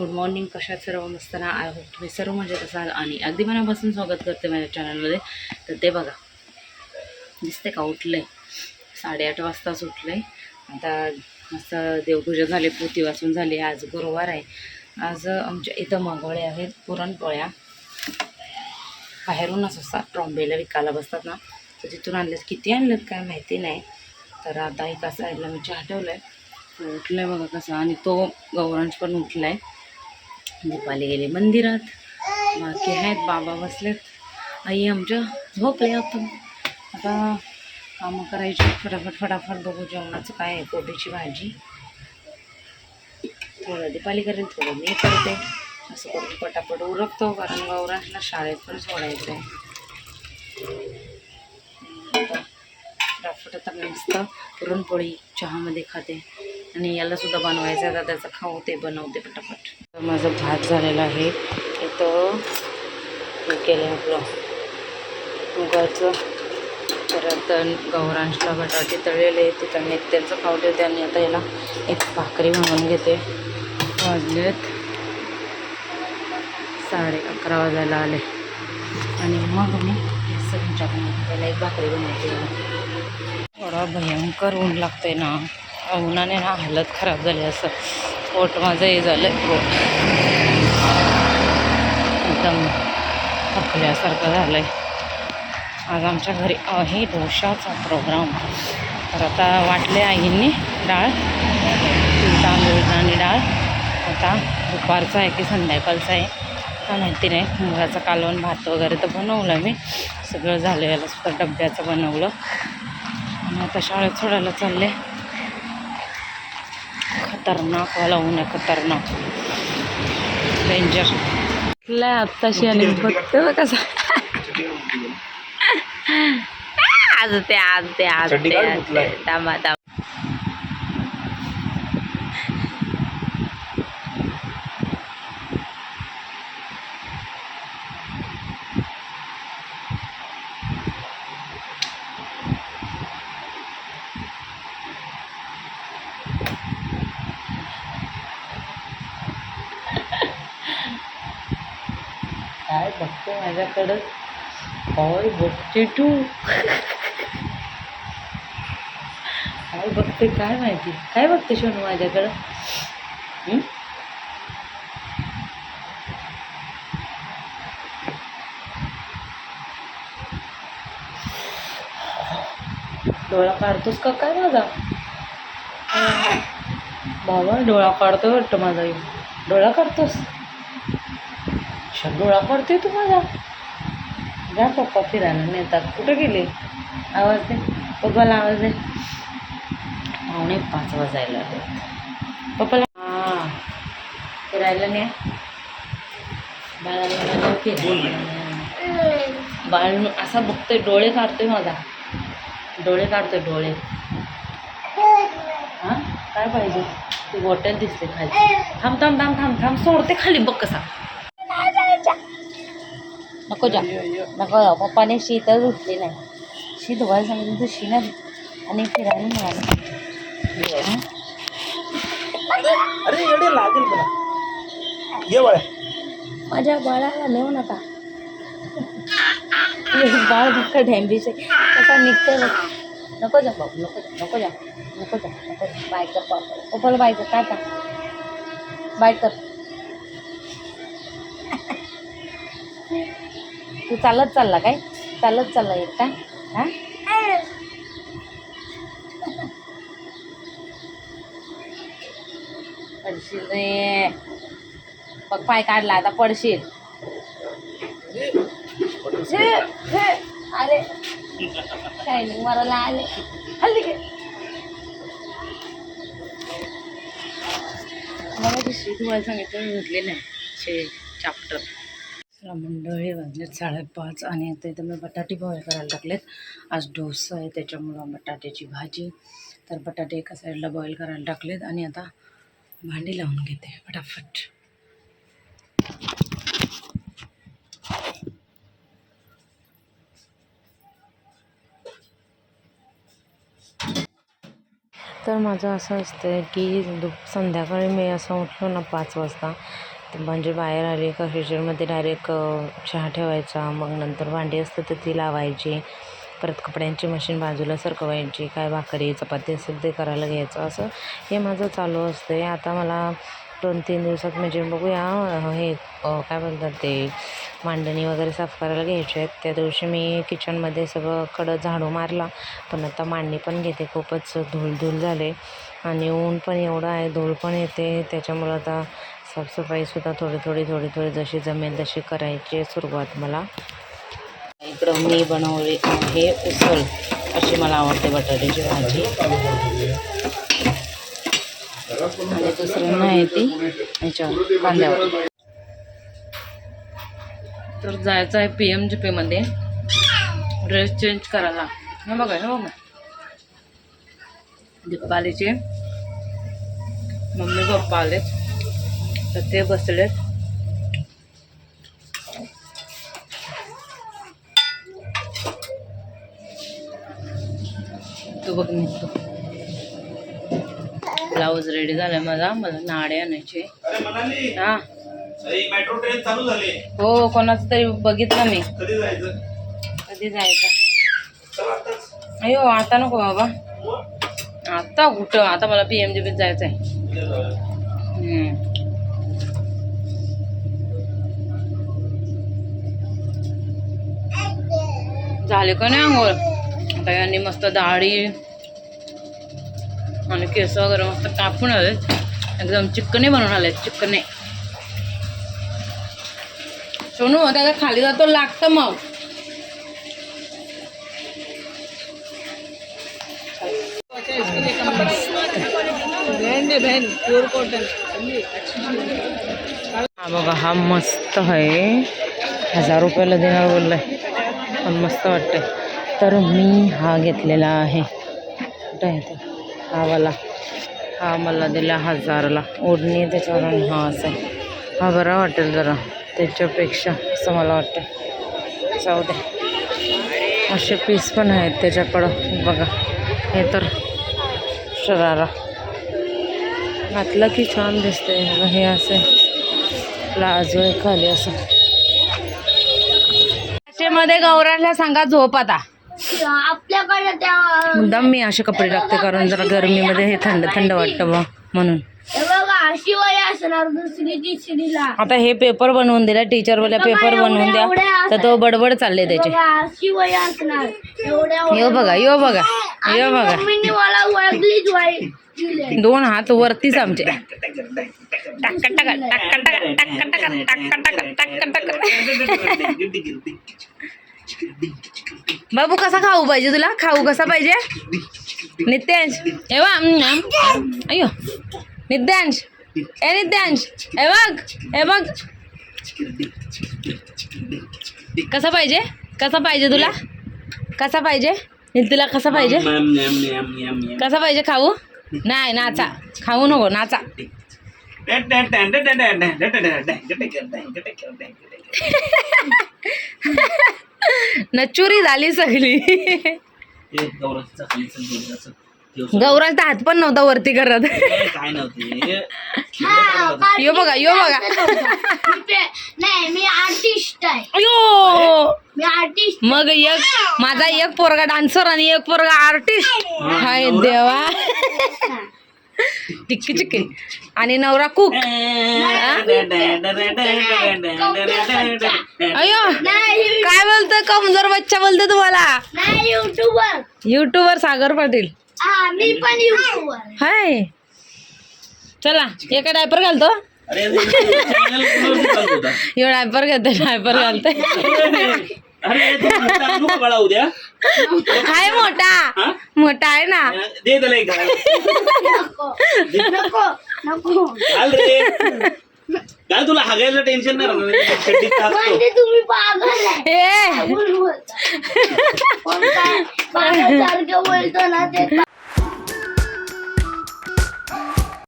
Good morning. कशात सर्व मस्त ना. आय होप तुम्ही सर्व मजेत असाल आणि अगदी मनापासून स्वागत करते माझ्या चॅनलमध्ये. तर ते बघा दिसते का, उठलं आहे 8:30 वाजताच उठलं आहे. आता मस्त देवपूजा झाली, पोथी वाचून झाली. आज गुरुवार आहे. आज आमच्या इथं मागवळे आहेत पुरणपोळ्या. बाहेरूनच असतात, ट्रॉम्बेला विकायला बसतात ना, तर तिथून आणलेत. किती आणलेत काय माहिती नाही. तर आता एका साईडला मी चहा ठेवला आहे. उठलं आहे बघा कसं. आणि तो गौरांश पण उठला आहे. दीपाली गेले मंदिरात, बाकी आहेत बाबा बसलेत, आई आमच्या झोपले. आता कामं करायची फटाफट. बघू जेवणाचं काय आहे. कोबीची भाजी, थोडं दीपाली करेल, थोडं मी करते. असं करून पटापट उरकतो, कारण गौरांशला शाळेत पण सोडायचं आहे. फटाफट आता मस्त पुरणपोळी चहामध्ये खाते. आणि याला सुद्धा बनवायचं आहे, तर त्याचं खाऊ ते बनवते पटापट. तर माझं भात झालेलं आहे. इथं हे केलं आपलं मुगाचं. परत गौरांशला बटाटे तळलेले, तिथं त्यांचं खाऊ ठेवते. आणि आता याला एक भाकरी म्हणून घेते. वाजलेत 11:30 वाजायला आले. आणि मग मी सगळ्यांच्या त्याला एक भाकरी बनवते. थोडा भयंकर ऊन लागते ना, उन्हाने ना हालत खराब झाली. असं पोट माझं हे झालं, एकदम थकल्यासारखं झालं आहे. आज आमच्या घरी आहे डोशाचा प्रोग्राम. तर आता वाटले आईंनी डाळ, तांदूळ आणि डाळ. आता दुपारचा आहे की संध्याकाळचा आहे का माहिती नाही. मुगाचा कालवण भात वगैरे तर बनवलं मी, सगळं झालं. याला सुद्धा डब्याचं बनवलं. आणि आता शाळेत सोडायला चालले. खतरनाक वाला ऊन आहे, खतरनाक डेंजर. आत्ताशी आणि बघतो कसा आज दामा काय बघते माझ्याकडं, काय बघते तू, काय बघते काय माहिती, काय बघते सोनू माझ्याकडं. डोळा काढतोस का काय माझा बाबा? डोळा काढतो वाटतं माझा. डोळा काढतोस, डोळा काढतोय तू माझा. जा पप्पा फिरायला नेतात. कुठे गेले? आवाज दे पप्पाला, आवाज दे. 4:45 वाजायला पप्पाला. हां, फिरायला ने बाळाला. फिरायला बाळ असा बघतोय, डोळे काढतोय माझा, डोळे काढतोय डोळे. हां, काय पाहिजे? ती बॉटल दिसते खाली. थांब सोडते खाली. बघ कसा. नको जा, नको जा. पप्पाने शीतच उठली नाही. शी धुवायला सांगितलं तर शी नाही. आणि फिरायला मिळालं. अरे एवढे लागेल मला. ये बाळा, माझ्या बाळाला नेऊ नका. बाळ बघा ढॅम्बीचे कसा निघतोय. नको जा बाबू, नको जा. बाय कर पप्पाला, बाय कर. टाटा, बाय कर. तू चालत चालला काय? चालत चालला एकटा? हां, पडशील रे. बघ पाय काढला, आता पडशील. अरे शायनिंग मारायला आले. हल्ली घे मला दुसरी धुवायला सांगितलं, धुतले नाही चॅप्टर. चला मंडळी, वाजलेत 5:30. आणि आता इथं मी बटाटे बॉईल करायला टाकलेत. आज डोसा आहे त्याच्यामुळं बटाट्याची भाजी. तर बटाटे एका साईडला बॉईल करायला टाकलेत. आणि आता भांडी लावून घेते फटाफट. तर माझं असं असतं की संध्याकाळी मी असं उठलो ना 5 वाजता, म्हणजे बाहेर आली का किचनमध्ये डायरेक्ट चहा ठेवायचा, मग नंतर भांडी असतं तर ती लावायची, परत कपड्यांची मशीन बाजूला सरकवायची, काय भाकरी चपाती असेल ते करायला घ्यायचं, असं हे माझं चालू असतं. आता मला 2-3 दिवसात म्हणजे बघूया हे काय बोलतात ते मांडणी वगैरे साफ करायला घ्यायचे आहेत. त्या दिवशी मी किचनमध्ये सगळं कडं झाडू मारला, पण आता मांडणी पण घेते. खूपच धूळ झाले आणि ऊन पण एवढं आहे, धूळ पण येते, त्याच्यामुळं आता साफसफाईसुद्धा थोडी जशी जमेल तशी करायची सुरुवात मला. इकडं मी बनवली आहे उसळ, अशी मला आवडते बटाट्याची भाजी, आणि दुसरं नाही ती ह्याच्यावर कांद्यावर. तर जायचं आहे PMGP मध्ये ड्रेस चेंज करायला. हे बघा दीपालीचे मम्मी पप्पा आलेत, तर ते बसलेत. तो बघ निघतो. ब्लाऊज रेडी झालाय मला नाडे आणायचे. हा मेट्रो ट्रेन चालू झाली. हो, कोणाचं तरी बघितलं मी. कधी जायचं? अयो आता नको बाबा, आता कुठं, आता मला PMGP जायचं आहे. झाले का नाही आंघोळ? आता यांनी मस्त दाढी आणि केस वगैरे मस्त कापून आले, एकदम चिकने बनवून आले, चिकने. सोनू त्याच्या खाली जातो लागतं मग. हा बघा, हा मस्त आहे, 1000 रुपयाला देणार बोललाय, पण मस्त वाटतंय. तर मी हा घेतलेला आहे, कुठं आहे तो, हा वाला, हा मला दिला 1000ला. ओढणी त्याच्यावर, हा असं आहे. हा बरा वाटेल जरा त्याच्यापेक्षा, असं मला वाटतं. जाऊ दे, असे पीस पण आहेत त्याच्याकडं बघा. हे तर शरारा घातलं की छान दिसते. हे असे प्लाझो आहे खाली असं. मध्ये गौराला सांगा झोप आता. आपल्याकडे त्या मुद्दाम मी असे कपडे टाकते, कारण जरा गरमीमध्ये हे थंड थंड वाटतं बा म्हणून. बघा शिवाय असणार दुसरी तिसरीला. आता हे पेपर बनवून दिला टीचरवाल्या, पेपर बनवून द्या, तर तो बडबड चालले त्याचे. शिवाय असणार एवढ्या. यो बघा यो बघा यो बघा, मम्मीने मला ओळखलीच वाई. 2 हात वरतीच आमचे. बाबू कसा खाऊ पाहिजे तुला? खाऊ कसा पाहिजे नित्यांश? हे बघ, अयो नित्यांश, ए नित्यांश, हे बघ, हे बघ, कसा पाहिजे? कसा पाहिजे तुला? कसा पाहिजे तुला? कसा पाहिजे? कसा पाहिजे खाऊ? नाही नाचा, खाऊ नको, नाचा. नचुरी झाली सगळी. गौराचा हात पण नव्हता वरती करत. यो बघा यो बघा. नाही मी आर्टिस्ट आहे. अयो मी आर्टिस्ट. मग माझा एक पोरगा डान्सर आणि एक पोरगा आर्टिस्ट. हाय देवा. टिक्की चिक्की आणि नवरा कुक. अयो काय बोलतोय, कमजोर बच्चा बोलतोय तुम्हाला. नाही युट्यूबर. युट्यूबर सागर पाटील. मी पण युट्यूबर. हाय चला, एका डायपर घालतो. यो डायपर घालते, डायपर घालते. हाय मोठा, मोठा आहे ना. नको नको. काय तुला हागायला टेन्शन नाही राहणार. म्हणजे तुम्ही पागल आहे. ए बोलतो ना ते.